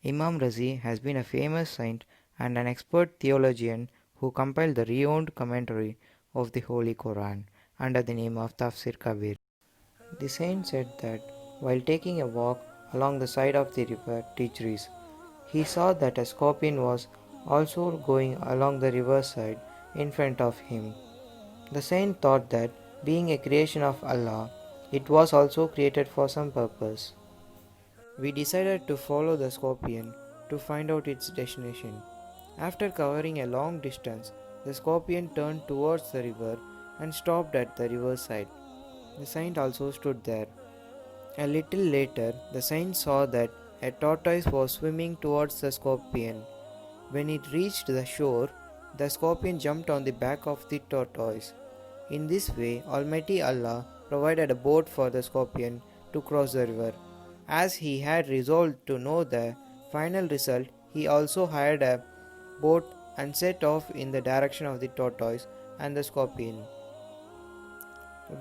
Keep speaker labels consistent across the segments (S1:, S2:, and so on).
S1: Imam Razi has been a famous saint and an expert theologian who compiled the renowned commentary of the Holy Quran under the name of Tafsir Kabir. The saint said that while taking a walk along the side of the river Tigris, he saw that a scorpion was also going along the riverside in front of him. The saint thought that, being a creation of Allah, it was also created for some purpose. We decided to follow the scorpion to find out its destination. After covering a long distance, the scorpion turned towards the river and stopped at the riverside. The saint also stood there. A little later, the saint saw that a tortoise was swimming towards the scorpion. When it reached the shore, the scorpion jumped on the back of the tortoise. In this way, Almighty Allah provided a boat for the scorpion to cross the river. As he had resolved to know the final result, he also hired a boat and set off in the direction of the tortoise and the scorpion.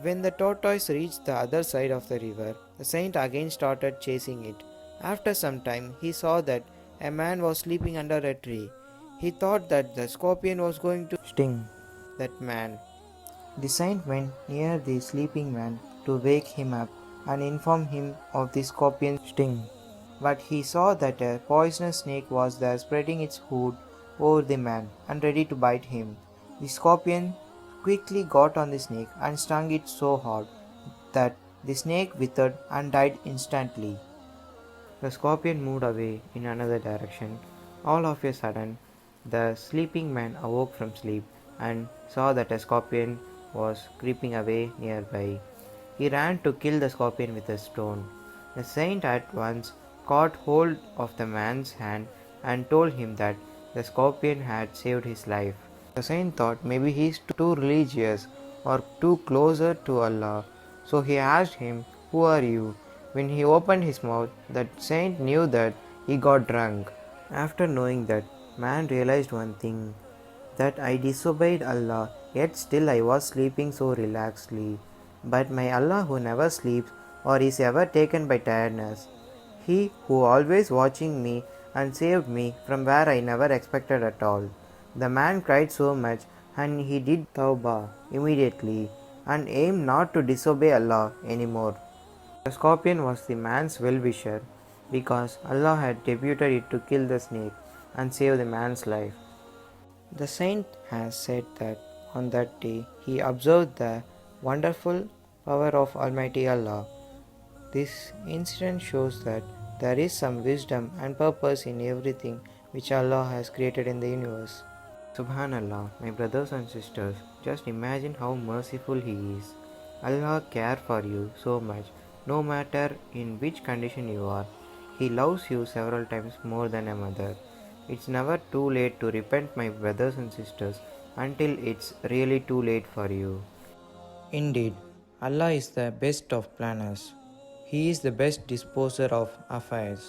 S1: When the tortoise reached the other side of the river, the saint again started chasing it. After some time, he saw that a man was sleeping under a tree. He thought that the scorpion was going to sting that man. The saint went near the sleeping man to wake him up and inform him of the scorpion's sting. But he saw that a poisonous snake was there spreading its hood over the man and ready to bite him. The scorpion quickly got on the snake and stung it so hard that the snake withered and died instantly. The scorpion moved away in another direction. All of a sudden, the sleeping man awoke from sleep and saw that a scorpion was creeping away nearby. He ran to kill the scorpion with a stone. The saint at once caught hold of the man's hand and told him that the scorpion had saved his life. The saint thought maybe he is too religious or too closer to Allah, so he asked him, "Who are you?" When he opened his mouth, the saint knew that he got drunk. After knowing that, man realized one thing, that I disobeyed Allah, yet still I was sleeping so relaxedly. But my Allah who never sleeps or is ever taken by tiredness, He who always watching me and saved me from where I never expected at all. The man cried so much and he did tawbah immediately and aimed not to disobey Allah anymore. The scorpion was the man's well-wisher because Allah had deputed it to kill the snake and save the man's life. The saint has said that on that day he observed the wonderful power of Almighty Allah. This incident shows that there is some wisdom and purpose in everything which Allah has created in the universe. Subhanallah, my brothers and sisters, just imagine how merciful He is. Allah cares for you so much, no matter in which condition you are. He loves you several times more than a mother. It's never too late to repent, my brothers and sisters, until it's really too late for you. Indeed, Allah is the best of planners. He is the best disposer of affairs.